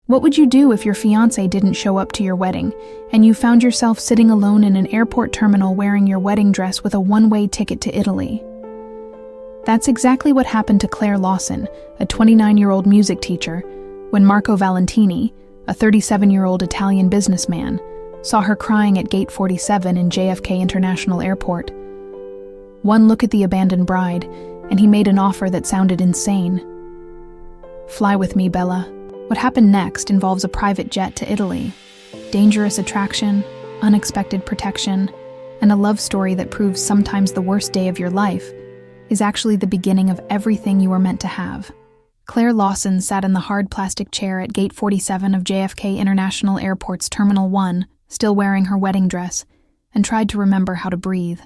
What would you do if your fiancé didn't show up to your wedding, and you found yourself sitting alone in an airport terminal wearing your wedding dress with a one-way ticket to Italy? That's exactly what happened to Claire Lawson, a 29-year-old music teacher, when Marco Valentini, a 37-year-old Italian businessman, saw her crying at Gate 47 in JFK International Airport. One look at the abandoned bride, and he made an offer that sounded insane. "Fly with me, Bella." What happened next involves a private jet to Italy, dangerous attraction, unexpected protection, and a love story that proves sometimes the worst day of your life is actually the beginning of everything you were meant to have. Claire Lawson sat in the hard plastic chair at Gate 47 of JFK International Airport's Terminal 1, still wearing her wedding dress, and tried to remember how to breathe.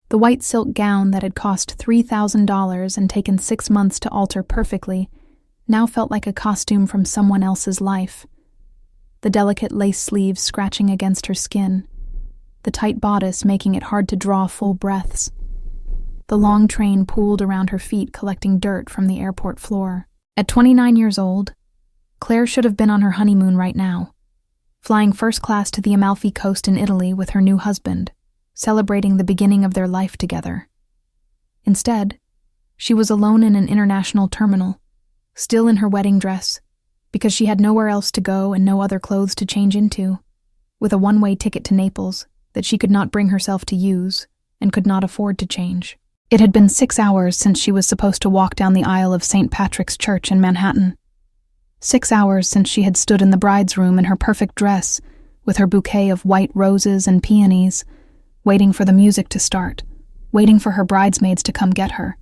The white silk gown that had cost $3,000 and taken 6 months to alter perfectly now felt like a costume from someone else's life. The delicate lace sleeves scratching against her skin, the tight bodice making it hard to draw full breaths. The long train pooled around her feet, collecting dirt from the airport floor. At 29 years old, Claire should have been on her honeymoon right now, flying first class to the Amalfi Coast in Italy with her new husband, celebrating the beginning of their life together. Instead, she was alone in an international terminal, still in her wedding dress, because she had nowhere else to go and no other clothes to change into, with a one-way ticket to Naples that she could not bring herself to use and could not afford to change. It had been 6 hours since she was supposed to walk down the aisle of St. Patrick's Church in Manhattan. 6 hours since she had stood in the bride's room in her perfect dress, with her bouquet of white roses and peonies, waiting for the music to start, waiting for her bridesmaids to come get her,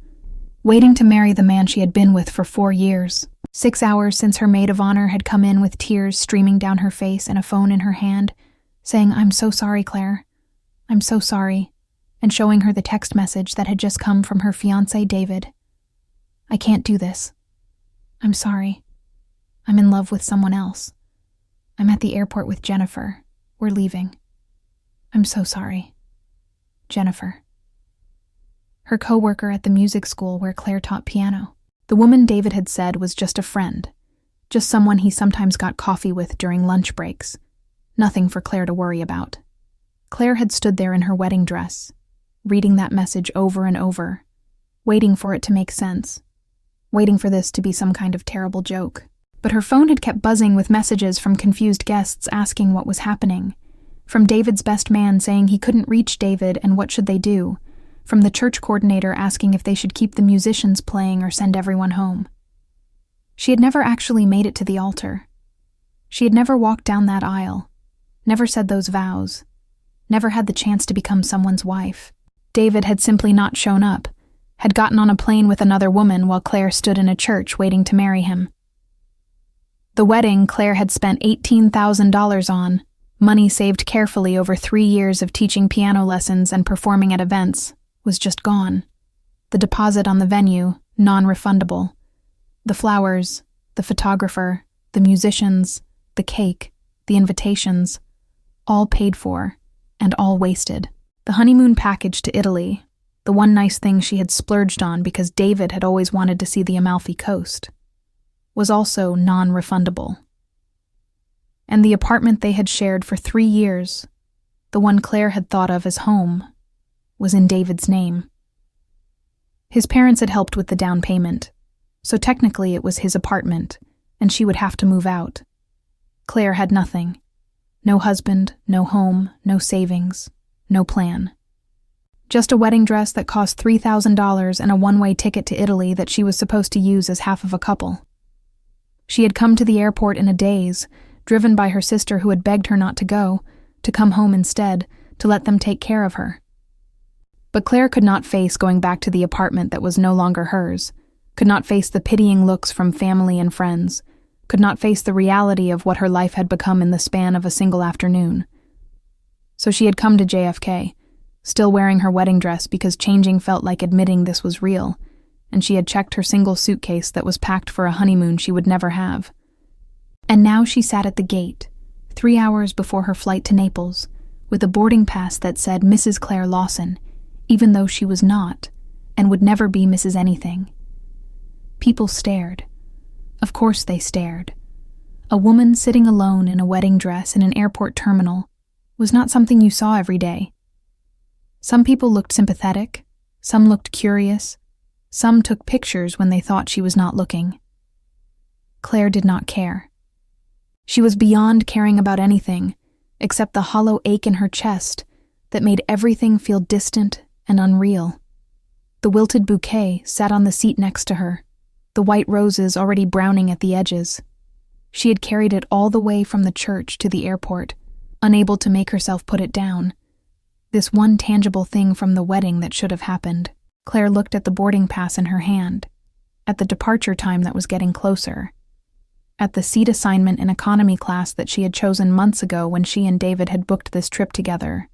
waiting to marry the man she had been with for 4 years. 6 hours since her maid of honor had come in with tears streaming down her face and a phone in her hand, saying, "I'm so sorry, Claire. I'm so sorry," and showing her the text message that had just come from her fiancé, David. "I can't do this. I'm sorry. I'm in love with someone else. I'm at the airport with Jennifer. We're leaving. I'm so sorry. Jennifer." Her co-worker at the music school where Claire taught piano. The woman David had said was just a friend, just someone he sometimes got coffee with during lunch breaks. Nothing for Claire to worry about. Claire had stood there in her wedding dress, reading that message over and over, waiting for it to make sense, waiting for this to be some kind of terrible joke. But her phone had kept buzzing with messages from confused guests asking what was happening, from David's best man saying he couldn't reach David and what should they do, from the church coordinator asking if they should keep the musicians playing or send everyone home. She had never actually made it to the altar. She had never walked down that aisle, never said those vows, never had the chance to become someone's wife. David had simply not shown up, had gotten on a plane with another woman while Claire stood in a church waiting to marry him. The wedding Claire had spent $18,000 on, money saved carefully over 3 years of teaching piano lessons and performing at events, was just gone. The deposit on the venue, non-refundable. The flowers, the photographer, the musicians, the cake, the invitations, all paid for, and all wasted. The honeymoon package to Italy, the one nice thing she had splurged on because David had always wanted to see the Amalfi Coast, was also non-refundable. And the apartment they had shared for 3 years, the one Claire had thought of as home, was in David's name. His parents had helped with the down payment, so technically it was his apartment, and she would have to move out. Claire had nothing. No husband, no home, no savings, no plan. Just a wedding dress that cost $3,000 and a one-way ticket to Italy that she was supposed to use as half of a couple. She had come to the airport in a daze, driven by her sister who had begged her not to go, to come home instead, to let them take care of her. But Claire could not face going back to the apartment that was no longer hers, could not face the pitying looks from family and friends, could not face the reality of what her life had become in the span of a single afternoon. So she had come to JFK, still wearing her wedding dress because changing felt like admitting this was real, and she had checked her single suitcase that was packed for a honeymoon she would never have. And now she sat at the gate, 3 hours before her flight to Naples, with a boarding pass that said Mrs. Claire Lawson, even though she was not, and would never be Mrs. Anything. People stared. Of course they stared. A woman sitting alone in a wedding dress in an airport terminal was not something you saw every day. Some people looked sympathetic, some looked curious, some took pictures when they thought she was not looking. Claire did not care. She was beyond caring about anything except the hollow ache in her chest that made everything feel distant and unreal. The wilted bouquet sat on the seat next to her, the white roses already browning at the edges. She had carried it all the way from the church to the airport, unable to make herself put it down. This one tangible thing from the wedding that should have happened. Claire looked at the boarding pass in her hand, at the departure time that was getting closer, at the seat assignment in economy class that she had chosen months ago when she and David had booked this trip together.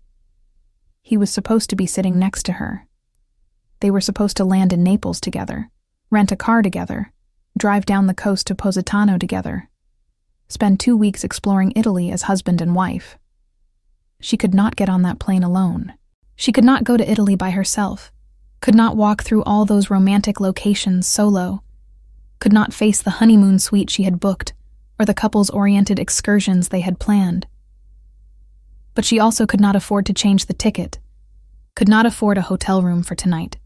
He was supposed to be sitting next to her. They were supposed to land in Naples together, rent a car together, drive down the coast to Positano together, spend 2 weeks exploring Italy as husband and wife. She could not get on that plane alone. She could not go to Italy by herself, could not walk through all those romantic locations solo, could not face the honeymoon suite she had booked or the couples-oriented excursions they had planned. But she also could not afford to change the ticket, could not afford a hotel room for tonight,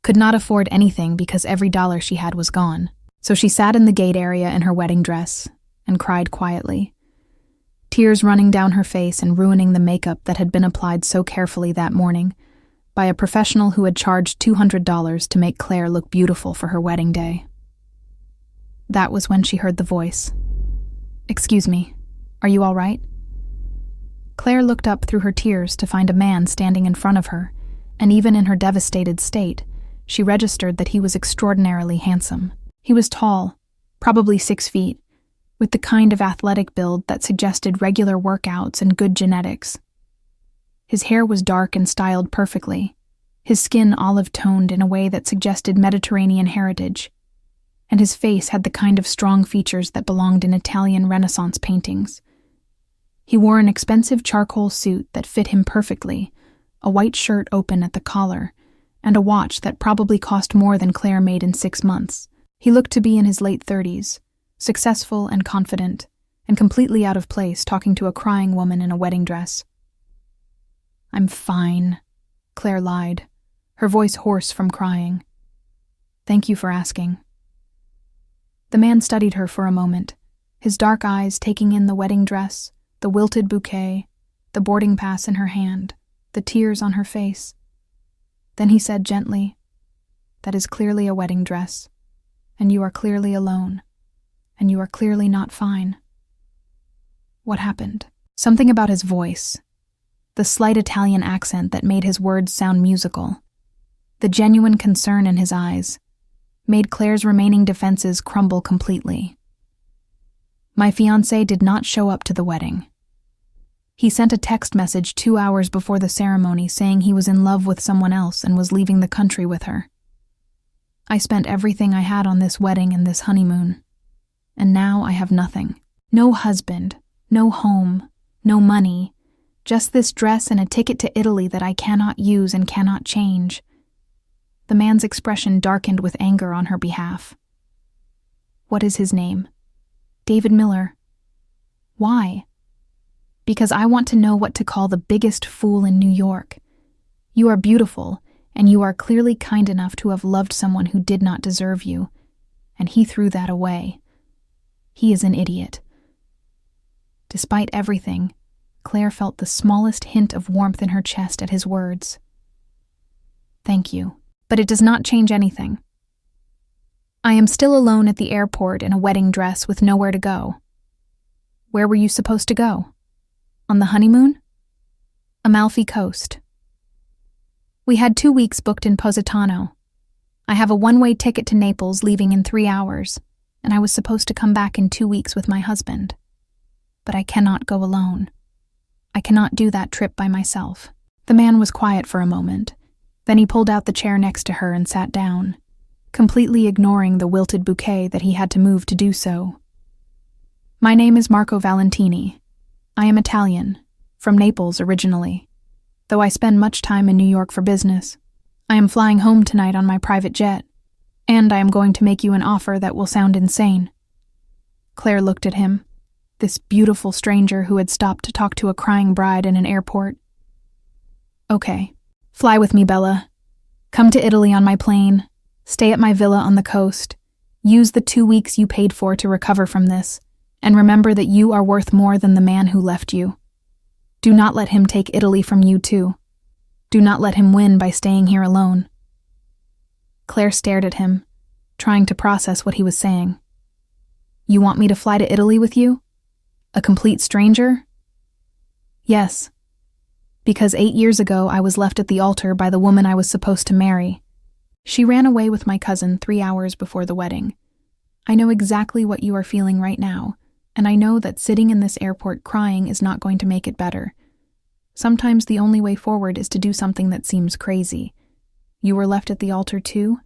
could not afford anything because every dollar she had was gone. So she sat in the gate area in her wedding dress and cried quietly, tears running down her face and ruining the makeup that had been applied so carefully that morning by a professional who had charged $200 to make Claire look beautiful for her wedding day. That was when she heard the voice. "Excuse me, are you all right?" Claire looked up through her tears to find a man standing in front of her, and even in her devastated state, she registered that he was extraordinarily handsome. He was tall, probably 6 feet, with the kind of athletic build that suggested regular workouts and good genetics. His hair was dark and styled perfectly, his skin olive-toned in a way that suggested Mediterranean heritage, and his face had the kind of strong features that belonged in Italian Renaissance paintings. He wore an expensive charcoal suit that fit him perfectly, a white shirt open at the collar, and a watch that probably cost more than Claire made in 6 months. He looked to be in his late 30s, successful and confident, and completely out of place talking to a crying woman in a wedding dress. "I'm fine," Claire lied, her voice hoarse from crying. "Thank you for asking." The man studied her for a moment, his dark eyes taking in the wedding dress, the wilted bouquet, the boarding pass in her hand, the tears on her face. Then he said gently, "That is clearly a wedding dress, and you are clearly alone, and you are clearly not fine." What happened? Something about his voice, the slight Italian accent that made his words sound musical, the genuine concern in his eyes, made Claire's remaining defenses crumble completely. "My fiancé did not show up to the wedding. He sent a text message 2 hours before the ceremony saying he was in love with someone else and was leaving the country with her. I spent everything I had on this wedding and this honeymoon, and now I have nothing. No husband, no home, no money, just this dress and a ticket to Italy that I cannot use and cannot change." The man's expression darkened with anger on her behalf. "What is his name?" "David Miller." "Why?" "Because I want to know what to call the biggest fool in New York. You are beautiful, and you are clearly kind enough to have loved someone who did not deserve you, and he threw that away. He is an idiot." Despite everything, Claire felt the smallest hint of warmth in her chest at his words. "Thank you, but it does not change anything. I am still alone at the airport in a wedding dress with nowhere to go." "Where were you supposed to go? On the honeymoon?" "Amalfi Coast. We had 2 weeks booked in Positano. I have a one-way ticket to Naples leaving in 3 hours, and I was supposed to come back in 2 weeks with my husband. But I cannot go alone. I cannot do that trip by myself." The man was quiet for a moment. Then he pulled out the chair next to her and sat down, completely ignoring the wilted bouquet that he had to move to do so. "My name is Marco Valentini. I am Italian, from Naples originally, though I spend much time in New York for business. I am flying home tonight on my private jet, and I am going to make you an offer that will sound insane." Claire looked at him, this beautiful stranger who had stopped to talk to a crying bride in an airport. Okay, fly with me, Bella. Come to Italy on my plane. Stay at my villa on the coast. Use the 2 weeks you paid for to recover from this, and remember that you are worth more than the man who left you. Do not let him take Italy from you too. Do not let him win by staying here alone. Claire stared at him, trying to process what he was saying. You want me to fly to Italy with you? A complete stranger? Yes. Because 8 years ago I was left at the altar by the woman I was supposed to marry. She ran away with my cousin 3 hours before the wedding. I know exactly what you are feeling right now, and I know that sitting in this airport crying is not going to make it better. Sometimes the only way forward is to do something that seems crazy. You were left at the altar too?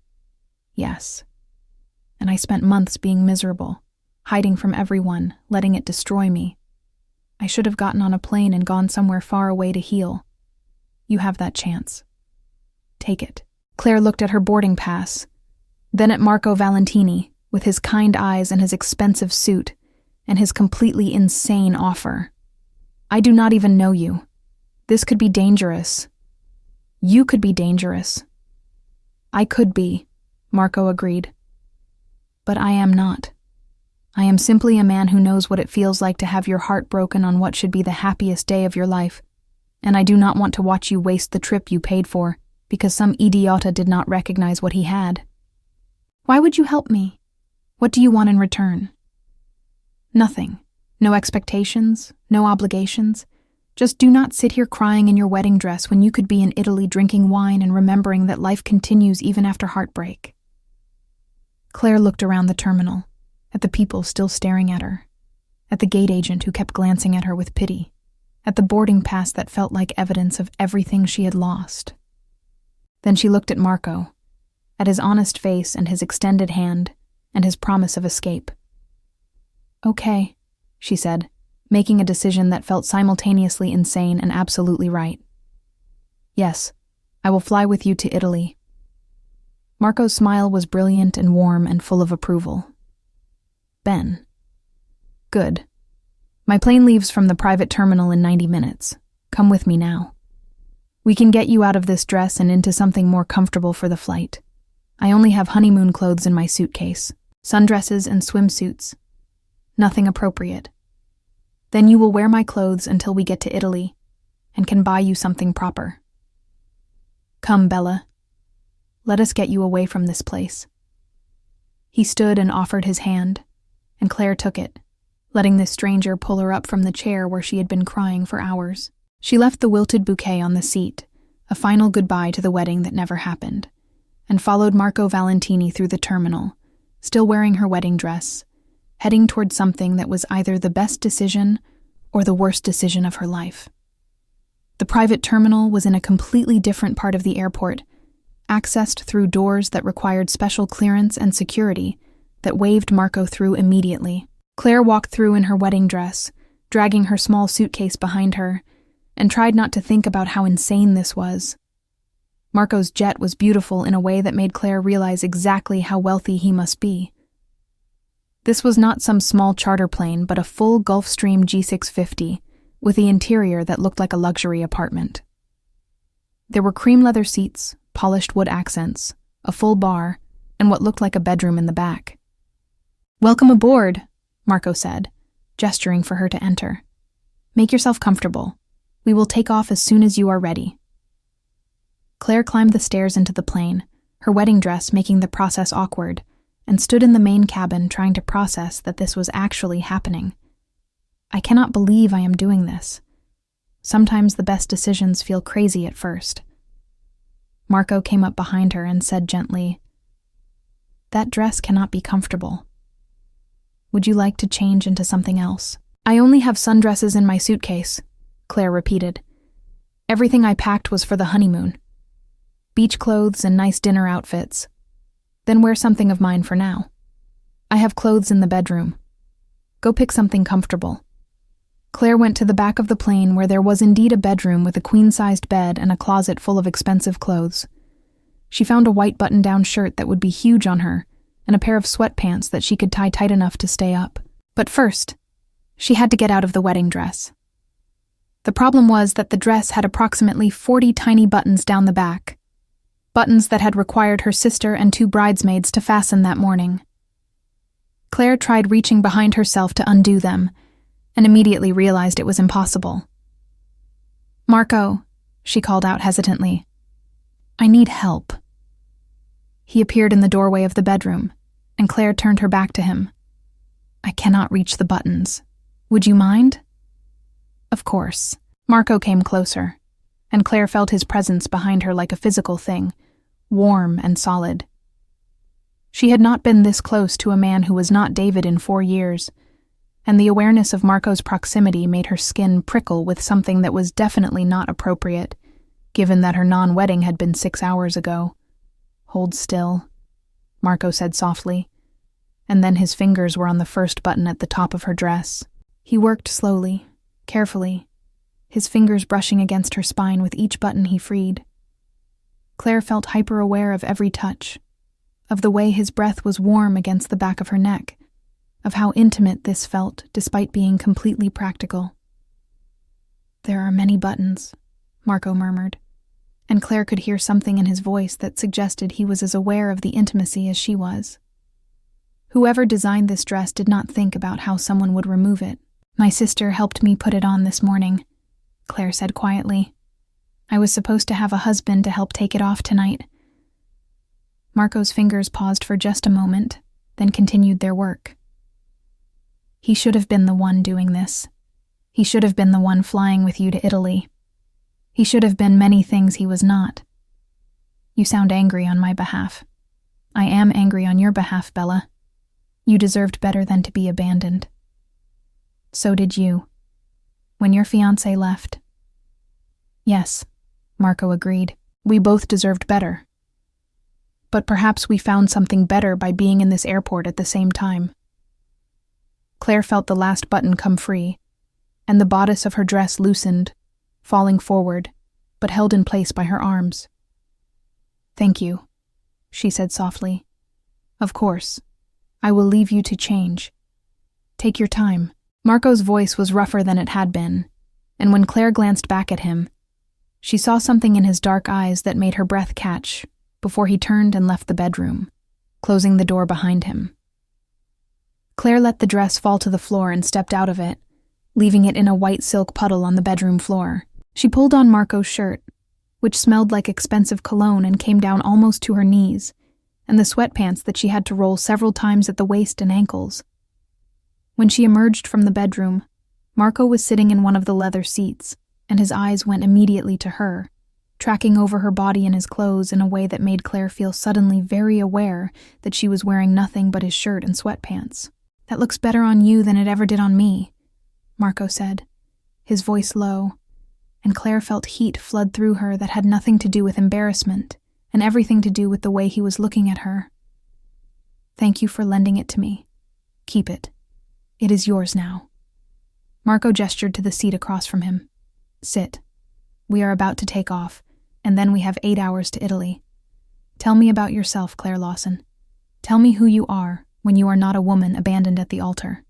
Yes. And I spent months being miserable, hiding from everyone, letting it destroy me. I should have gotten on a plane and gone somewhere far away to heal. You have that chance. Take it. Claire looked at her boarding pass, then at Marco Valentini, with his kind eyes and his expensive suit, and his completely insane offer. I do not even know you. This could be dangerous. You could be dangerous. I could be, Marco agreed. But I am not. I am simply a man who knows what it feels like to have your heart broken on what should be the happiest day of your life, and I do not want to watch you waste the trip you paid for because some idiota did not recognize what he had. Why would you help me? What do you want in return? Nothing. No expectations, no obligations. Just do not sit here crying in your wedding dress when you could be in Italy drinking wine and remembering that life continues even after heartbreak. Claire looked around the terminal, at the people still staring at her, at the gate agent who kept glancing at her with pity, at the boarding pass that felt like evidence of everything she had lost. Then she looked at Marco, at his honest face and his extended hand, and his promise of escape. Okay, she said, making a decision that felt simultaneously insane and absolutely right. Yes, I will fly with you to Italy. Marco's smile was brilliant and warm and full of approval. Ben. Good. My plane leaves from the private terminal in 90 minutes. Come with me now. We can get you out of this dress and into something more comfortable for the flight. I only have honeymoon clothes in my suitcase, sundresses and swimsuits. Nothing appropriate. Then you will wear my clothes until we get to Italy, and can buy you something proper. Come, Bella. Let us get you away from this place. He stood and offered his hand, and Claire took it, letting this stranger pull her up from the chair where she had been crying for hours. She left the wilted bouquet on the seat, a final goodbye to the wedding that never happened, and followed Marco Valentini through the terminal, still wearing her wedding dress, heading toward something that was either the best decision or the worst decision of her life. The private terminal was in a completely different part of the airport, accessed through doors that required special clearance and security that waved Marco through immediately. Claire walked through in her wedding dress, dragging her small suitcase behind her, and tried not to think about how insane this was. Marco's jet was beautiful in a way that made Claire realize exactly how wealthy he must be. This was not some small charter plane, but a full Gulfstream G650, with the interior that looked like a luxury apartment. There were cream leather seats, polished wood accents, a full bar, and what looked like a bedroom in the back. "Welcome aboard," Marco said, gesturing for her to enter. "Make yourself comfortable. We will take off as soon as you are ready." Claire climbed the stairs into the plane, her wedding dress making the process awkward, and stood in the main cabin trying to process that this was actually happening. I cannot believe I am doing this. Sometimes the best decisions feel crazy at first. Marco came up behind her and said gently, "That dress cannot be comfortable. Would you like to change into something else?" "I only have sundresses in my suitcase," Claire repeated. "Everything I packed was for the honeymoon. Beach clothes and nice dinner outfits. Then wear something of mine for now. I have clothes in the bedroom. Go pick something comfortable." Claire went to the back of the plane where there was indeed a bedroom with a queen-sized bed and a closet full of expensive clothes. She found a white button-down shirt that would be huge on her, and a pair of sweatpants that she could tie tight enough to stay up. But first, She had to get out of the wedding dress. The problem was that the dress had approximately 40 tiny buttons down the back, buttons that had required her sister and 2 bridesmaids to fasten that morning. Claire tried reaching behind herself to undo them, and immediately realized it was impossible. "Marco," she called out hesitantly, "I need help." He appeared in the doorway of the bedroom, and Claire turned her back to him. "I cannot reach the buttons. Would you mind?" Of course. Marco came closer, and Claire felt his presence behind her like a physical thing, warm and solid. She had not been this close to a man who was not David in 4 years, and the awareness of Marco's proximity made her skin prickle with something that was definitely not appropriate, given that her non-wedding had been 6 hours ago. "Hold still," Marco said softly, and then his fingers were on the first button at the top of her dress. He worked slowly, carefully, his fingers brushing against her spine with each button he freed. Claire felt hyper-aware of every touch, of the way his breath was warm against the back of her neck, of how intimate this felt despite being completely practical. "There are many buttons," Marco murmured, and Claire could hear something in his voice that suggested he was as aware of the intimacy as she was. Whoever designed this dress did not think about how someone would remove it. "My sister helped me put it on this morning," Claire said quietly. "I was supposed to have a husband to help take it off tonight." Marco's fingers paused for just a moment, then continued their work. "He should have been the one doing this. He should have been the one flying with you to Italy. He should have been many things he was not. You sound angry on my behalf. I am angry on your behalf, Bella. You deserved better than to be abandoned. So did you. When your fiancé left." "Yes," Marco agreed. "We both deserved better. But perhaps we found something better by being in this airport at the same time." Claire felt the last button come free, and the bodice of her dress loosened, falling forward, but held in place by her arms. "Thank you," she said softly. "Of course. I will leave you to change. Take your time." Marco's voice was rougher than it had been, and when Claire glanced back at him, she saw something in his dark eyes that made her breath catch before he turned and left the bedroom, closing the door behind him. Claire let the dress fall to the floor and stepped out of it, leaving it in a white silk puddle on the bedroom floor. She pulled on Marco's shirt, which smelled like expensive cologne and came down almost to her knees, and the sweatpants that she had to roll several times at the waist and ankles. When she emerged from the bedroom, Marco was sitting in one of the leather seats, and his eyes went immediately to her, tracking over her body and his clothes in a way that made Claire feel suddenly very aware that she was wearing nothing but his shirt and sweatpants. "That looks better on you than it ever did on me," Marco said, his voice low, and Claire felt heat flood through her that had nothing to do with embarrassment and everything to do with the way he was looking at her. "Thank you for lending it to me. Keep it. It is yours now." Marco gestured to the seat across from him. "Sit. We are about to take off, and then we have 8 hours to Italy. Tell me about yourself, Claire Lawson. Tell me who you are when you are not a woman abandoned at the altar."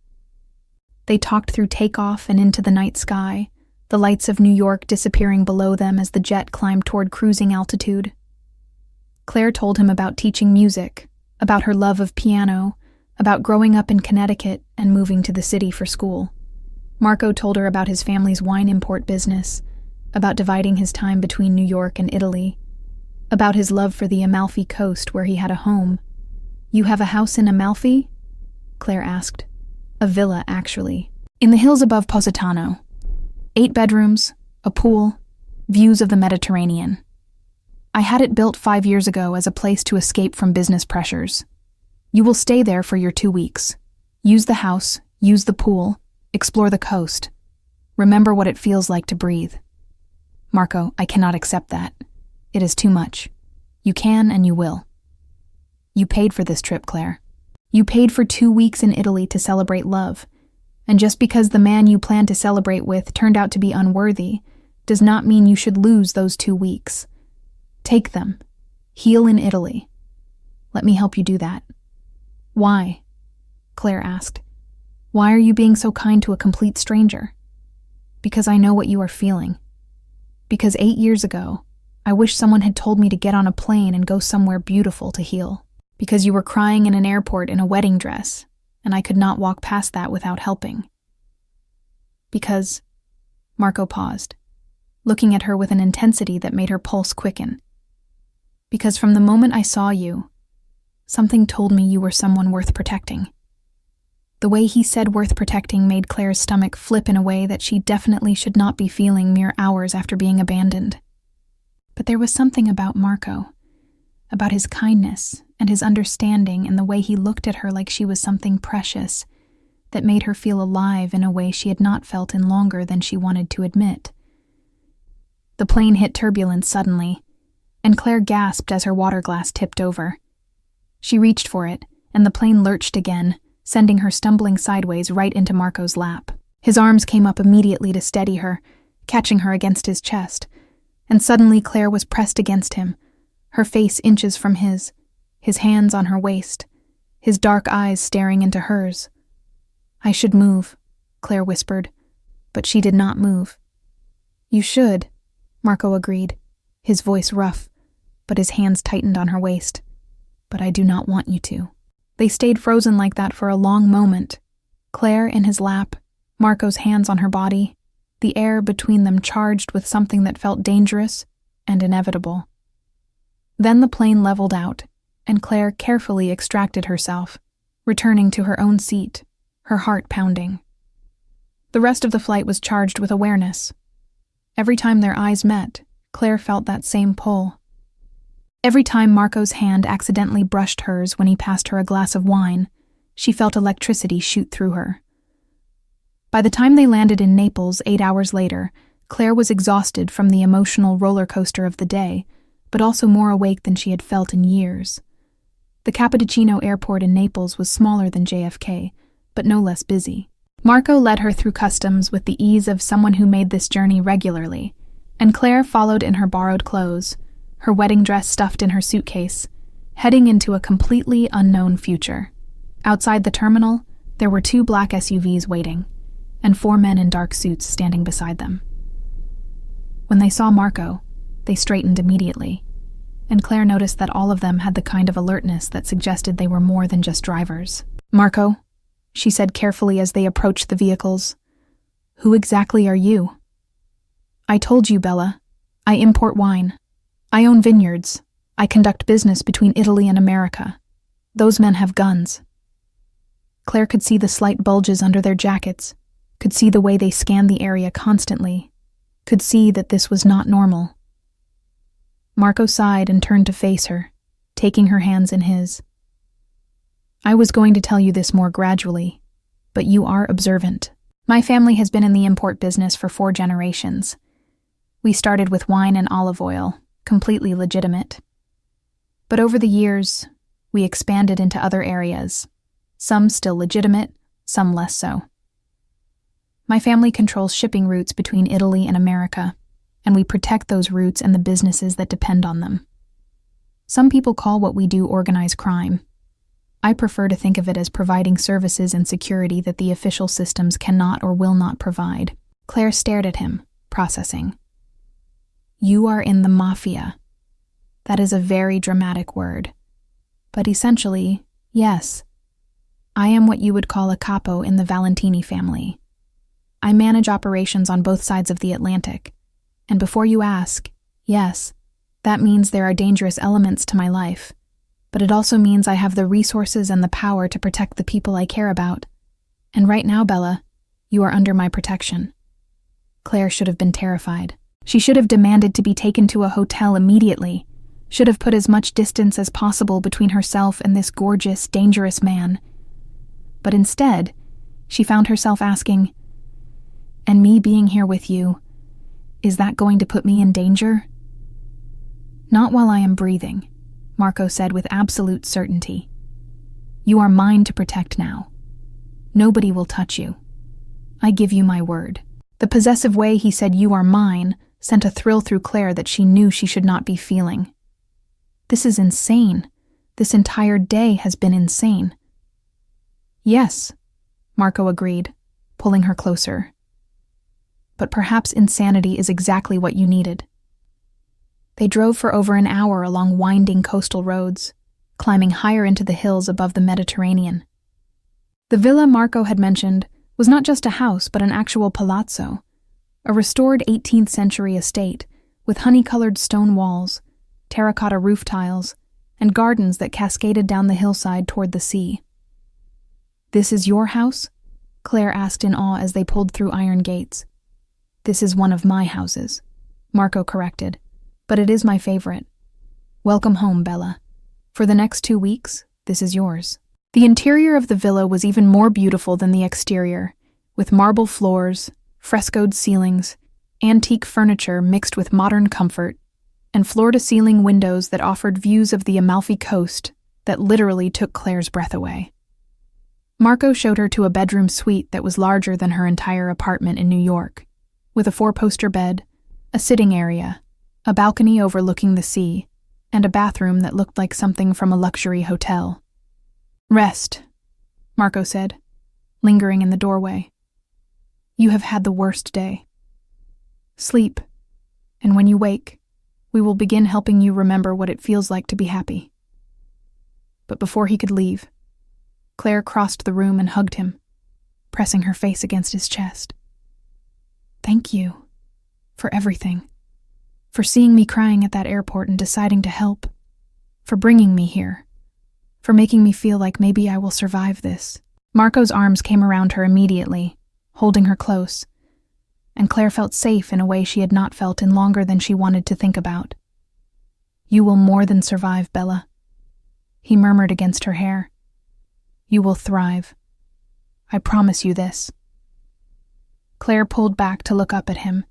They talked through takeoff and into the night sky, the lights of New York disappearing below them as the jet climbed toward cruising altitude. Claire told him about teaching music, about her love of piano, about growing up in Connecticut and moving to the city for school. Marco told her about his family's wine import business, about dividing his time between New York and Italy, about his love for the Amalfi Coast where he had a home. "You have a house in Amalfi?" Claire asked. "A villa, actually, in the hills above Positano. 8 bedrooms, a pool, views of the Mediterranean. I had it built 5 years ago as a place to escape from business pressures. You will stay there for your 2 weeks. Use the house, use the pool, explore the coast. Remember what it feels like to breathe." "Marco, I cannot accept that. It is too much. You can and you will." "You paid for this trip, Claire. You paid for 2 weeks in Italy to celebrate love, and just because the man you planned to celebrate with turned out to be unworthy does not mean you should lose those 2 weeks. Take them. Heal in Italy. Let me help you do that." "Why?" Claire asked. Why are you being so kind to a complete stranger? Because I know what you are feeling. Because 8 years ago, I wish someone had told me to get on a plane and go somewhere beautiful to heal. Because you were crying in an airport in a wedding dress, and I could not walk past that without helping. Because... Marco paused, looking at her with an intensity that made her pulse quicken. Because from the moment I saw you, something told me you were someone worth protecting. The way he said worth protecting made Claire's stomach flip in a way that she definitely should not be feeling mere hours after being abandoned. But there was something about Marco, about his kindness and his understanding and the way he looked at her like she was something precious, that made her feel alive in a way she had not felt in longer than she wanted to admit. The plane hit turbulence suddenly, and Claire gasped as her water glass tipped over. She reached for it, and the plane lurched again, sending her stumbling sideways right into Marco's lap. His arms came up immediately to steady her, catching her against his chest, and suddenly Claire was pressed against him, her face inches from his hands on her waist, his dark eyes staring into hers. I should move, Claire whispered, but she did not move. You should, Marco agreed, his voice rough, but his hands tightened on her waist. But I do not want you to. They stayed frozen like that for a long moment, Claire in his lap, Marco's hands on her body, the air between them charged with something that felt dangerous and inevitable. Then the plane leveled out, and Claire carefully extracted herself, returning to her own seat, her heart pounding. The rest of the flight was charged with awareness. Every time their eyes met, Claire felt that same pull. Every time Marco's hand accidentally brushed hers when he passed her a glass of wine, she felt electricity shoot through her. By the time they landed in Naples 8 hours later, Claire was exhausted from the emotional roller coaster of the day, but also more awake than she had felt in years. The Capodichino airport in Naples was smaller than JFK, but no less busy. Marco led her through customs with the ease of someone who made this journey regularly, and Claire followed in her borrowed clothes, her wedding dress stuffed in her suitcase, heading into a completely unknown future. Outside the terminal, there were 2 black SUVs waiting, and 4 men in dark suits standing beside them. When they saw Marco, they straightened immediately, and Claire noticed that all of them had the kind of alertness that suggested they were more than just drivers. Marco, she said carefully as they approached the vehicles, who exactly are you? I told you, Bella. I import wine. I own vineyards. I conduct business between Italy and America. Those men have guns. Claire could see the slight bulges under their jackets, could see the way they scanned the area constantly, could see that this was not normal. Marco sighed and turned to face her, taking her hands in his. I was going to tell you this more gradually, but you are observant. My family has been in the import business for 4 generations. We started with wine and olive oil, completely legitimate. But over the years, we expanded into other areas, some still legitimate, some less so. My family controls shipping routes between Italy and America, and we protect those routes and the businesses that depend on them. Some people call what we do organized crime. I prefer to think of it as providing services and security that the official systems cannot or will not provide. Claire stared at him, processing. You are in the Mafia. That is a very dramatic word. But essentially, yes. I am what you would call a capo in the Valentini family. I manage operations on both sides of the Atlantic. And before you ask, yes, that means there are dangerous elements to my life. But it also means I have the resources and the power to protect the people I care about. And right now, Bella, you are under my protection. Claire should have been terrified. She should have demanded to be taken to a hotel immediately, should have put as much distance as possible between herself and this gorgeous, dangerous man. But instead, she found herself asking, and me being here with you, is that going to put me in danger? Not while I am breathing, Marco said with absolute certainty. You are mine to protect now. Nobody will touch you. I give you my word. The possessive way he said you are mine sent a thrill through Claire that she knew she should not be feeling. This is insane. This entire day has been insane. Yes, Marco agreed, pulling her closer. But perhaps insanity is exactly what you needed. They drove for over an hour along winding coastal roads, climbing higher into the hills above the Mediterranean. The villa Marco had mentioned was not just a house but an actual palazzo, a restored 18th century estate with honey-colored stone walls, terracotta roof tiles, and gardens that cascaded down the hillside toward the sea. "This is your house?" Claire asked in awe as they pulled through iron gates. "This is one of my houses," Marco corrected, "but it is my favorite. Welcome home, Bella. For the next 2 weeks, this is yours." The interior of the villa was even more beautiful than the exterior, with marble floors, frescoed ceilings, antique furniture mixed with modern comfort, and floor-to-ceiling windows that offered views of the Amalfi Coast that literally took Claire's breath away. Marco showed her to a bedroom suite that was larger than her entire apartment in New York, with a 4-poster bed, a sitting area, a balcony overlooking the sea, and a bathroom that looked like something from a luxury hotel. "Rest," Marco said, lingering in the doorway. "You have had the worst day. Sleep, and when you wake, we will begin helping you remember what it feels like to be happy." But before he could leave, Claire crossed the room and hugged him, pressing her face against his chest. "Thank you for everything. For seeing me crying at that airport and deciding to help. For bringing me here. For making me feel like maybe I will survive this." Marco's arms came around her immediately, holding her close, and Claire felt safe in a way she had not felt in longer than she wanted to think about. "You will more than survive, Bella," he murmured against her hair. "You will thrive. I promise you this." Claire pulled back to look up at him,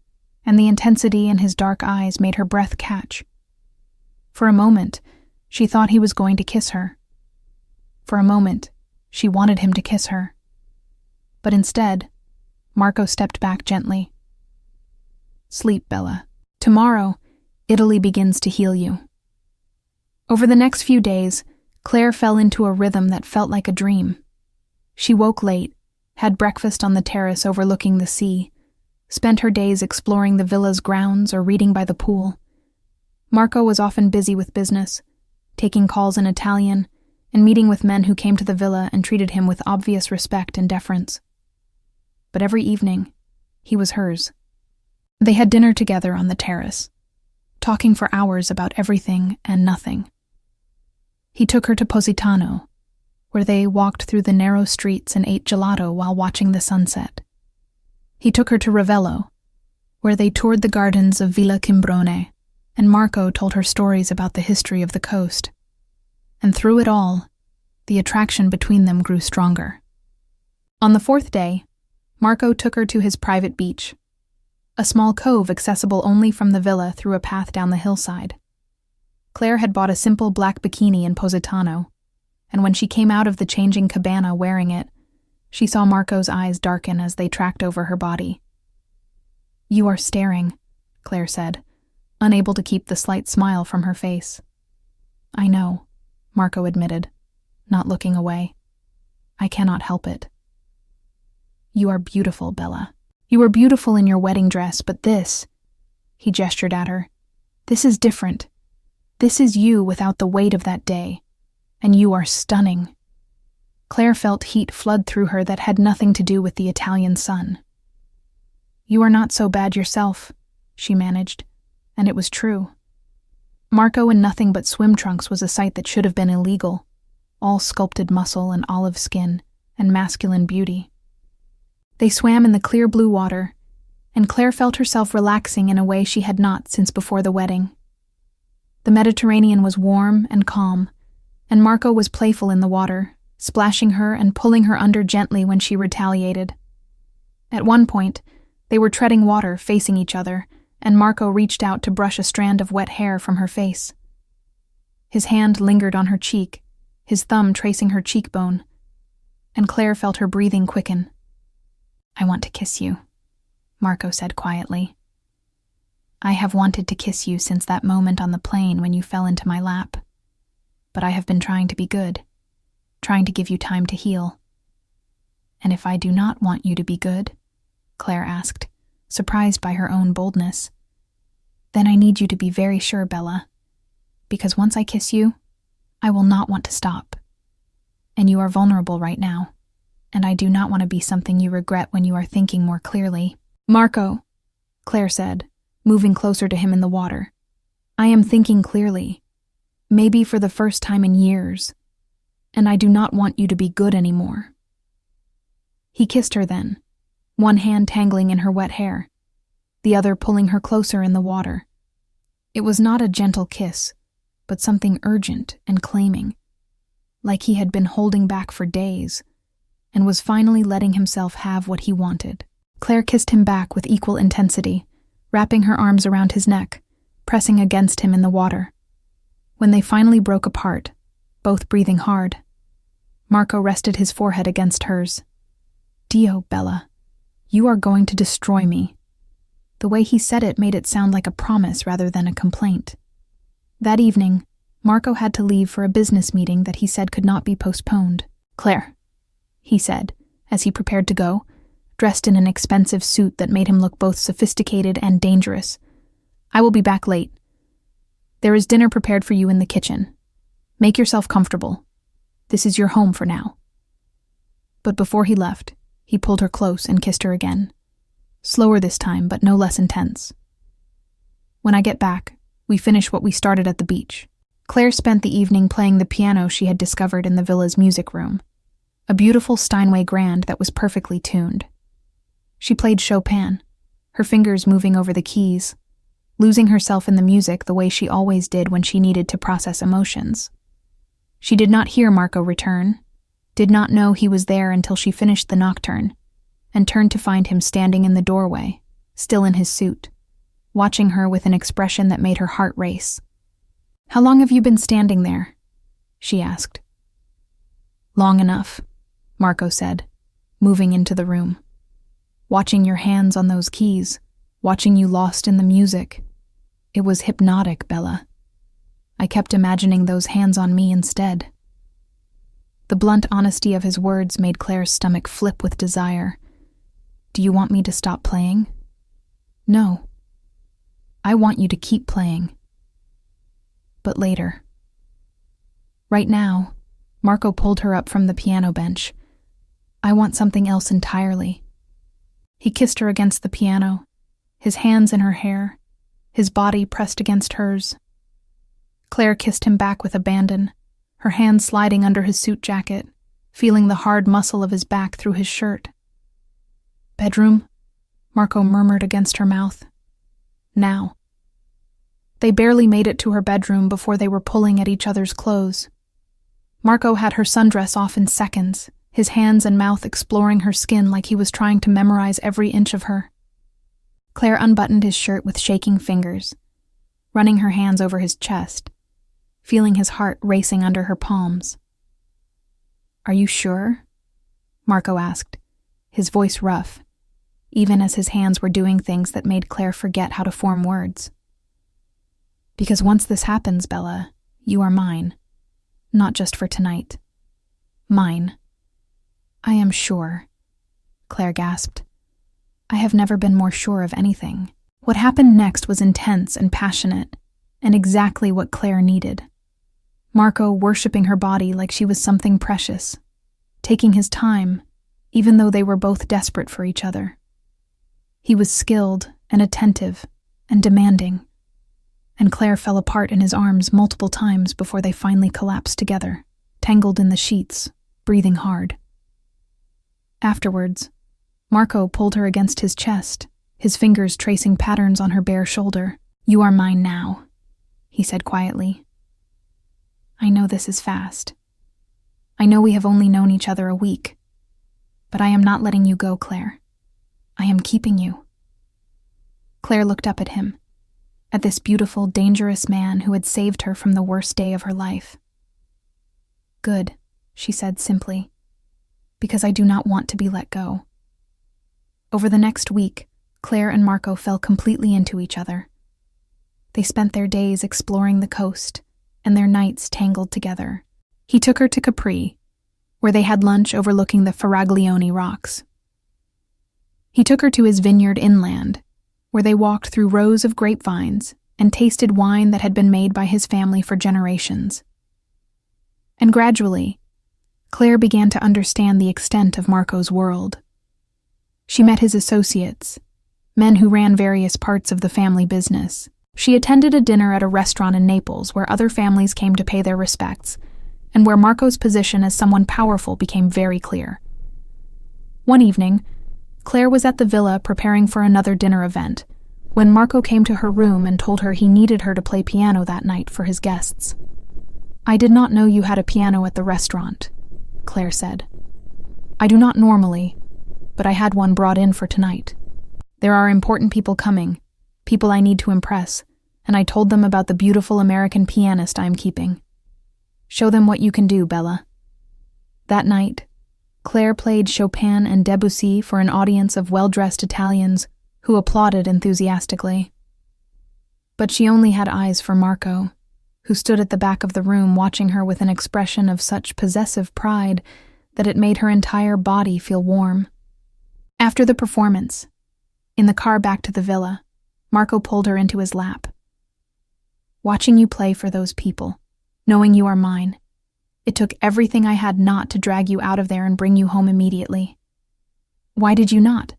and the intensity in his dark eyes made her breath catch. For a moment, she thought he was going to kiss her. For a moment, she wanted him to kiss her. But instead, Marco stepped back gently. "Sleep, Bella. Tomorrow, Italy begins to heal you." Over the next few days, Claire fell into a rhythm that felt like a dream. She woke late, had breakfast on the terrace overlooking the sea, spent her days exploring the villa's grounds or reading by the pool. Marco was often busy with business, taking calls in Italian, and meeting with men who came to the villa and treated him with obvious respect and deference. But every evening, he was hers. They had dinner together on the terrace, talking for hours about everything and nothing. He took her to Positano, where they walked through the narrow streets and ate gelato while watching the sunset. He took her to Ravello, where they toured the gardens of Villa Cimbrone, and Marco told her stories about the history of the coast. And through it all, the attraction between them grew stronger. On the 4th day, Marco took her to his private beach, a small cove accessible only from the villa through a path down the hillside. Claire had bought a simple black bikini in Positano, and when she came out of the changing cabana wearing it, she saw Marco's eyes darken as they tracked over her body. "You are staring," Claire said, unable to keep the slight smile from her face. "I know," Marco admitted, not looking away. "I cannot help it." "You are beautiful, Bella. You were beautiful in your wedding dress, but this," he gestured at her, "this is different. This is you without the weight of that day, and you are stunning." Claire felt heat flood through her that had nothing to do with the Italian sun. "You are not so bad yourself," she managed, and it was true. Marco in nothing but swim trunks was a sight that should have been illegal, all sculpted muscle and olive skin and masculine beauty. They swam in the clear blue water, and Claire felt herself relaxing in a way she had not since before the wedding. The Mediterranean was warm and calm, and Marco was playful in the water, splashing her and pulling her under gently when she retaliated. At one point, they were treading water facing each other, and Marco reached out to brush a strand of wet hair from her face. His hand lingered on her cheek, his thumb tracing her cheekbone, and Claire felt her breathing quicken. "I want to kiss you," Marco said quietly. "I have wanted to kiss you since that moment on the plane when you fell into my lap. But I have been trying to be good, trying to give you time to heal." And if I do not want you to be good? Claire asked, surprised by her own boldness. Then I need you to be very sure, Bella. Because once I kiss you, I will not want to stop. And you are vulnerable right now, and I do not want to be something you regret when you are thinking more clearly. Marco, Claire said, moving closer to him in the water. I am thinking clearly, maybe for the first time in years, and I do not want you to be good anymore. He kissed her then, one hand tangling in her wet hair, the other pulling her closer in the water. It was not a gentle kiss, but something urgent and claiming, like he had been holding back for days, and was finally letting himself have what he wanted. Claire kissed him back with equal intensity, wrapping her arms around his neck, pressing against him in the water. When they finally broke apart, both breathing hard, Marco rested his forehead against hers. Dio, Bella, you are going to destroy me. The way he said it made it sound like a promise rather than a complaint. That evening, Marco had to leave for a business meeting that he said could not be postponed. Claire, he said, as he prepared to go, dressed in an expensive suit that made him look both sophisticated and dangerous. I will be back late. There is dinner prepared for you in the kitchen. Make yourself comfortable. This is your home for now. But before he left, he pulled her close and kissed her again. Slower this time, but no less intense. When I get back, we finish what we started at the beach. Claire spent the evening playing the piano she had discovered in the villa's music room, a beautiful Steinway grand that was perfectly tuned. She played Chopin, her fingers moving over the keys, losing herself in the music the way she always did when she needed to process emotions. She did not hear Marco return, did not know he was there until she finished the nocturne, and turned to find him standing in the doorway, still in his suit, watching her with an expression that made her heart race. How long have you been standing there? She asked. Long enough, Marco said, moving into the room. Watching your hands on those keys, watching you lost in the music. It was hypnotic, Bella. I kept imagining those hands on me instead. The blunt honesty of his words made Claire's stomach flip with desire. Do you want me to stop playing? No. I want you to keep playing. But later. Right now, Marco pulled her up from the piano bench. I want something else entirely. He kissed her against the piano, his hands in her hair, his body pressed against hers. Claire kissed him back with abandon, her hand sliding under his suit jacket, feeling the hard muscle of his back through his shirt. Bedroom? Marco murmured against her mouth. Now. They barely made it to her bedroom before they were pulling at each other's clothes. Marco had her sundress off in seconds, his hands and mouth exploring her skin like he was trying to memorize every inch of her. Claire unbuttoned his shirt with shaking fingers, running her hands over his chest, feeling his heart racing under her palms. Are you sure? Marco asked, his voice rough, even as his hands were doing things that made Claire forget how to form words. Because once this happens, Bella, you are mine. Not just for tonight. Mine. I am sure, Claire gasped. I have never been more sure of anything. What happened next was intense and passionate, and exactly what Claire needed. Marco worshipping her body like she was something precious, taking his time, even though they were both desperate for each other. He was skilled and attentive and demanding, and Claire fell apart in his arms multiple times before they finally collapsed together, tangled in the sheets, breathing hard. Afterwards, Marco pulled her against his chest, his fingers tracing patterns on her bare shoulder. You are mine now, he said quietly. I know this is fast. I know we have only known each other a week, but I am not letting you go, Claire. I am keeping you. Claire looked up at him, at this beautiful, dangerous man who had saved her from the worst day of her life. Good, she said simply, because I do not want to be let go. Over the next week, Claire and Marco fell completely into each other. They spent their days exploring the coast, and their nights tangled together. He took her to Capri, where they had lunch overlooking the Faraglione rocks. He took her to his vineyard inland, where they walked through rows of grapevines and tasted wine that had been made by his family for generations. And gradually, Claire began to understand the extent of Marco's world. She met his associates, men who ran various parts of the family business. She attended a dinner at a restaurant in Naples where other families came to pay their respects, and where Marco's position as someone powerful became very clear. One evening, Claire was at the villa preparing for another dinner event, when Marco came to her room and told her he needed her to play piano that night for his guests. "I did not know you had a piano at the restaurant," Claire said. "I do not normally, but I had one brought in for tonight. There are important people coming, people I need to impress, and I told them about the beautiful American pianist I am keeping. Show them what you can do, Bella." That night, Claire played Chopin and Debussy for an audience of well-dressed Italians who applauded enthusiastically. But she only had eyes for Marco, who stood at the back of the room watching her with an expression of such possessive pride that it made her entire body feel warm. After the performance, in the car back to the villa, Marco pulled her into his lap. "Watching you play for those people, knowing you are mine, it took everything I had not to drag you out of there and bring you home immediately." "Why did you not?"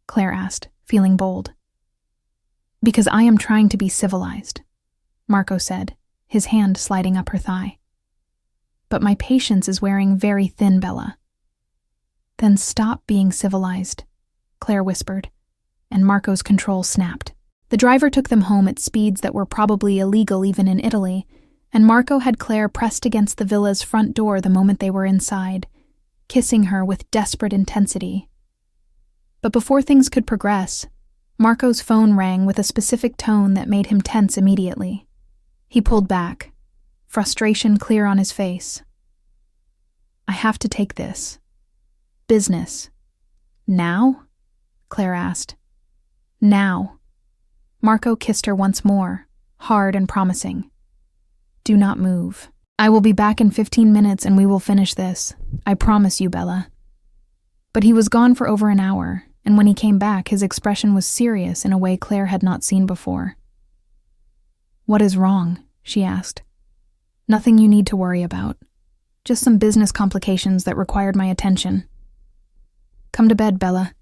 Claire asked, feeling bold. "Because I am trying to be civilized," Marco said, his hand sliding up her thigh. "But my patience is wearing very thin, Bella." "Then stop being civilized," Claire whispered, and Marco's control snapped. The driver took them home at speeds that were probably illegal even in Italy, and Marco had Claire pressed against the villa's front door the moment they were inside, kissing her with desperate intensity. But before things could progress, Marco's phone rang with a specific tone that made him tense immediately. He pulled back, frustration clear on his face. "I have to take this. Business. Now?" Claire asked. "Now." Marco kissed her once more, hard and promising. "Do not move. I will be back in 15 minutes and we will finish this. I promise you, Bella." But he was gone for over an hour, and when he came back, his expression was serious in a way Claire had not seen before. "What is wrong?" she asked. "Nothing you need to worry about. Just some business complications that required my attention. Come to bed, Bella.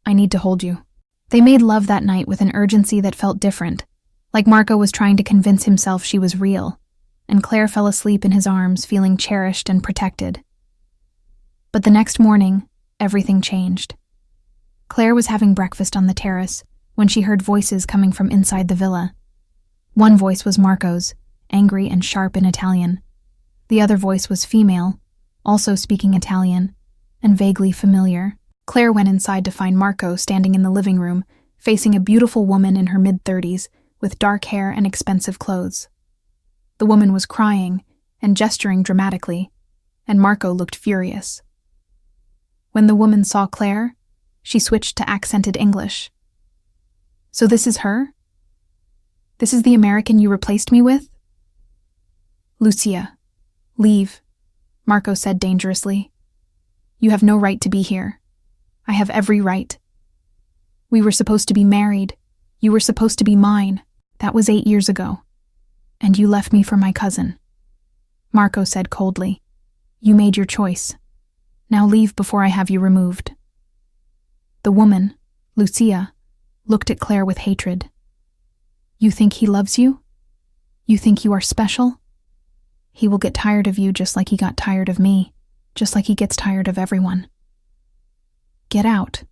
I need to hold you." They made love that night with an urgency that felt different, like Marco was trying to convince himself she was real, and Claire fell asleep in his arms, feeling cherished and protected. But the next morning, everything changed. Claire was having breakfast on the terrace when she heard voices coming from inside the villa. One voice was Marco's, angry and sharp in Italian. The other voice was female, also speaking Italian, and vaguely familiar. Claire went inside to find Marco standing in the living room, facing a beautiful woman in her mid-30s with dark hair and expensive clothes. The woman was crying and gesturing dramatically, and Marco looked furious. When the woman saw Claire, she switched to accented English. "So this is her? This is the American you replaced me with?" "Lucia, leave," Marco said dangerously. "You have no right to be here. I have every right. We were supposed to be married. You were supposed to be mine. That was 8 years ago. And you left me for my cousin." Marco said coldly. "You made your choice. Now leave before I have you removed." The woman, Lucia, looked at Claire with hatred. "You think he loves you? You think you are special? He will get tired of you just like he got tired of me, just like he gets tired of everyone." "Get out,"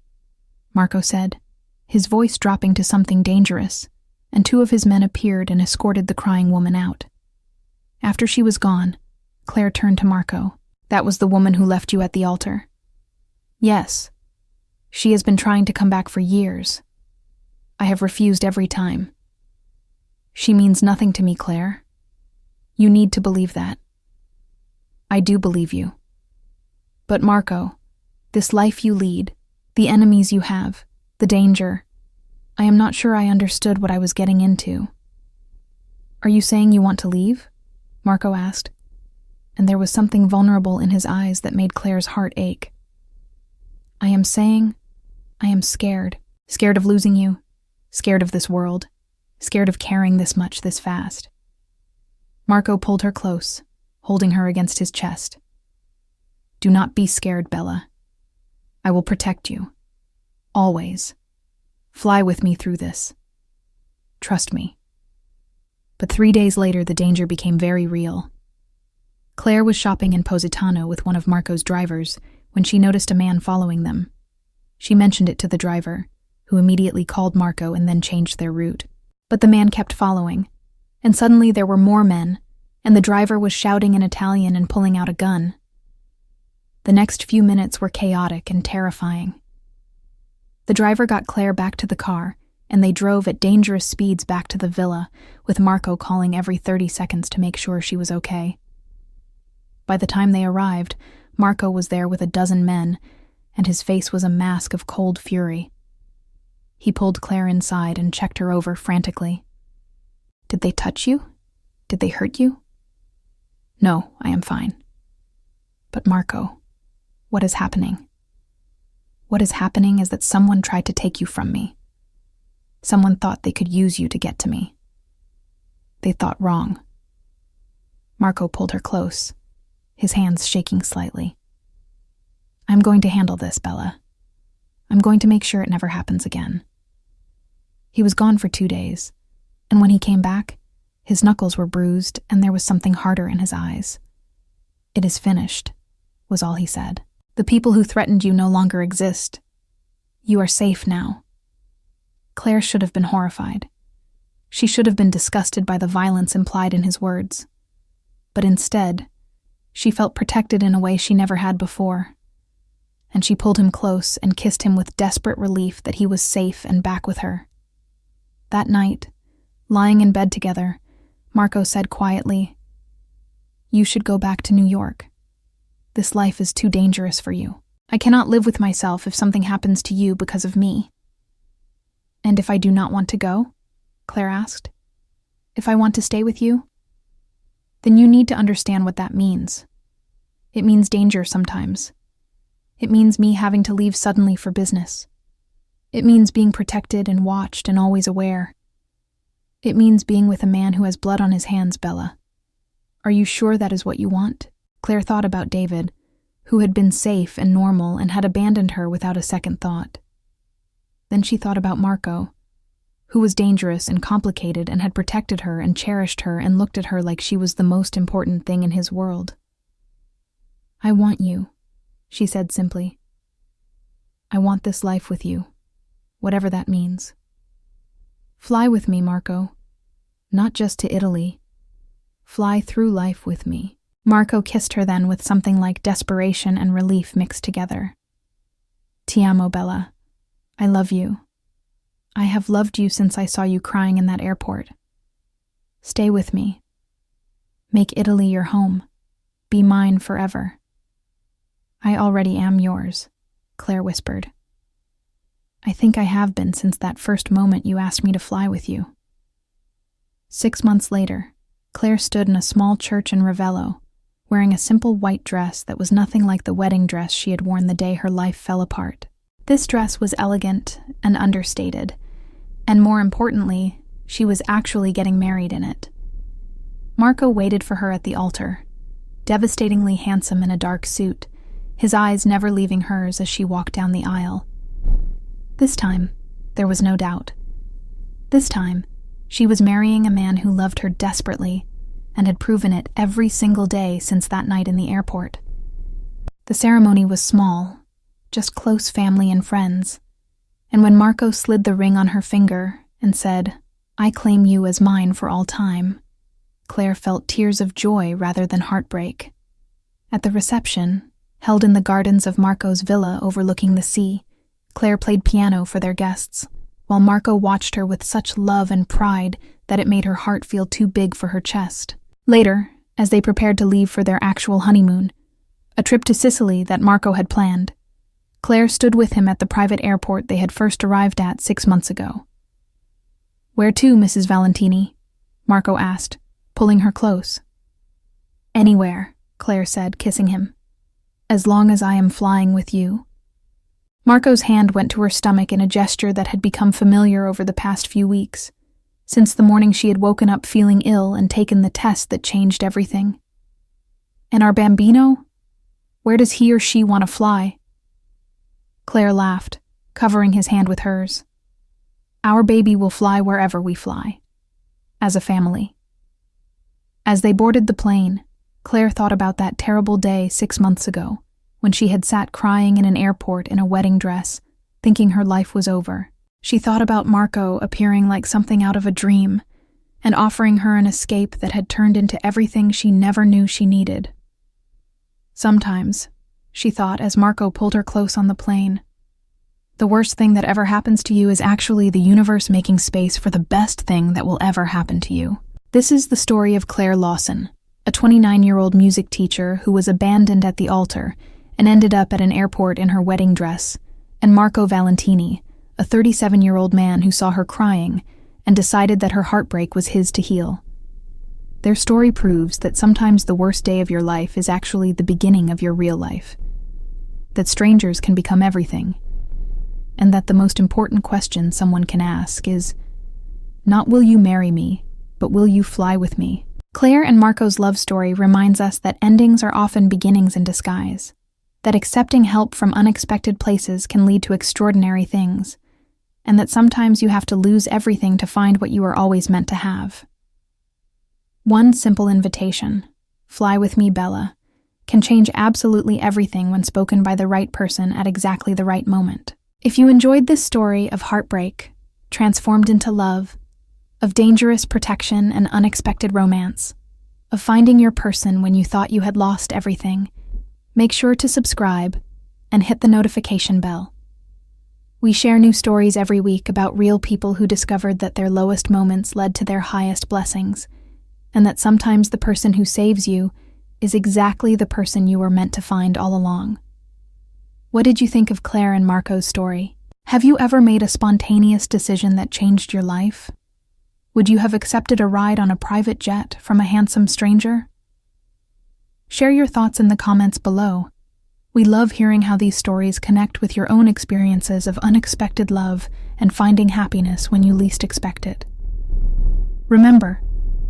Marco said, his voice dropping to something dangerous, and 2 of his men appeared and escorted the crying woman out. After she was gone, Claire turned to Marco. "That was the woman who left you at the altar?" "Yes. She has been trying to come back for years. I have refused every time. She means nothing to me, Claire. You need to believe that." "I do believe you. But Marco, this life you lead, the enemies you have, the danger, I am not sure I understood what I was getting into." "Are you saying you want to leave?" Marco asked. and there was something vulnerable in his eyes that made Claire's heart ache. I am scared. Scared of losing you. Scared of this world. Scared of caring this much this fast. Marco pulled her close, holding her against his chest. Do not be scared, Bella. I will protect you. Always. Fly with me through this. Trust me. But 3 days later, the danger became very real. Claire was shopping in Positano with one of Marco's drivers when she noticed a man following them. She mentioned it to the driver, who immediately called Marco and then changed their route. But the man kept following, and suddenly there were more men, and the driver was shouting in Italian and pulling out a gun. The next few minutes were chaotic and terrifying. The driver got Claire back to the car, and they drove at dangerous speeds back to the villa, with Marco calling every 30 seconds to make sure she was okay. By the time they arrived, Marco was there with a dozen men, and his face was a mask of cold fury. He pulled Claire inside and checked her over frantically. Did they touch you? Did they hurt you? No, I am fine. But Marco, what is happening? What is happening is that someone tried to take you from me. Someone thought they could use you to get to me. They thought wrong. Marco pulled her close, his hands shaking slightly. I'm going to handle this, Bella. I'm going to make sure it never happens again. He was gone for 2 days, and when he came back, his knuckles were bruised and there was something harder in his eyes. It is finished, was all he said. The people who threatened you no longer exist. You are safe now. Claire should have been horrified. She should have been disgusted by the violence implied in his words. But instead, she felt protected in a way she never had before. And she pulled him close and kissed him with desperate relief that he was safe and back with her. That night, lying in bed together, Marco said quietly, You should go back to New York. This life is too dangerous for you. I cannot live with myself if something happens to you because of me. And if I do not want to go? Claire asked. If I want to stay with you? Then you need to understand what that means. It means danger sometimes. It means me having to leave suddenly for business. It means being protected and watched and always aware. It means being with a man who has blood on his hands, Bella. Are you sure that is what you want? Claire thought about David, who had been safe and normal and had abandoned her without a second thought. Then she thought about Marco, who was dangerous and complicated and had protected her and cherished her and looked at her like she was the most important thing in his world. I want you, she said simply. I want this life with you, whatever that means. Fly with me, Marco. Not just to Italy. Fly through life with me. Marco kissed her then with something like desperation and relief mixed together. Ti amo, Bella. I love you. I have loved you since I saw you crying in that airport. Stay with me. Make Italy your home. Be mine forever. I already am yours, Claire whispered. I think I have been since that first moment you asked me to fly with you. 6 months later, Claire stood in a small church in Ravello, wearing a simple white dress that was nothing like the wedding dress she had worn the day her life fell apart. This dress was elegant and understated, and more importantly, she was actually getting married in it. Marco waited for her at the altar, devastatingly handsome in a dark suit, his eyes never leaving hers as she walked down the aisle. This time, there was no doubt. This time, she was marrying a man who loved her desperately and had proven it every single day since that night in the airport. The ceremony was small, just close family and friends, and when Marco slid the ring on her finger and said, I claim you as mine for all time, Claire felt tears of joy rather than heartbreak. At the reception, held in the gardens of Marco's villa overlooking the sea, Claire played piano for their guests, while Marco watched her with such love and pride that it made her heart feel too big for her chest. Later, as they prepared to leave for their actual honeymoon, a trip to Sicily that Marco had planned, Claire stood with him at the private airport they had first arrived at 6 months ago. Where to, Mrs. Valentini? Marco asked, pulling her close. Anywhere, Claire said, kissing him. "As long as I am flying with you." Marco's hand went to her stomach in a gesture that had become familiar over the past few weeks, since the morning she had woken up feeling ill and taken the test that changed everything. "And our bambino? Where does he or she want to fly?" Claire laughed, covering his hand with hers. "Our baby will fly wherever we fly. As a family." As they boarded the plane, Claire thought about that terrible day 6 months ago, when she had sat crying in an airport in a wedding dress, thinking her life was over. She thought about Marco appearing like something out of a dream and offering her an escape that had turned into everything she never knew she needed. Sometimes, she thought as Marco pulled her close on the plane, the worst thing that ever happens to you is actually the universe making space for the best thing that will ever happen to you. This is the story of Claire Lawson, a 29-year-old music teacher who was abandoned at the altar and ended up at an airport in her wedding dress, and Marco Valentini, a 37-year-old man who saw her crying and decided that her heartbreak was his to heal. Their story proves that sometimes the worst day of your life is actually the beginning of your real life, that strangers can become everything, and that the most important question someone can ask is, not will you marry me, but will you fly with me? Claire and Marco's love story reminds us that endings are often beginnings in disguise, that accepting help from unexpected places can lead to extraordinary things, and that sometimes you have to lose everything to find what you are always meant to have. One simple invitation, "Fly with me, Bella," can change absolutely everything when spoken by the right person at exactly the right moment. If you enjoyed this story of heartbreak, transformed into love, of dangerous protection and unexpected romance, of finding your person when you thought you had lost everything, make sure to subscribe and hit the notification bell. We share new stories every week about real people who discovered that their lowest moments led to their highest blessings, and that sometimes the person who saves you is exactly the person you were meant to find all along. What did you think of Claire and Marco's story? Have you ever made a spontaneous decision that changed your life? Would you have accepted a ride on a private jet from a handsome stranger? Share your thoughts in the comments below. We love hearing how these stories connect with your own experiences of unexpected love and finding happiness when you least expect it. Remember,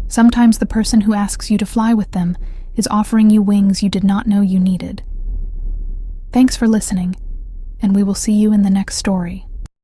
sometimes the person who asks you to fly with them is offering you wings you did not know you needed. Thanks for listening, and we will see you in the next story.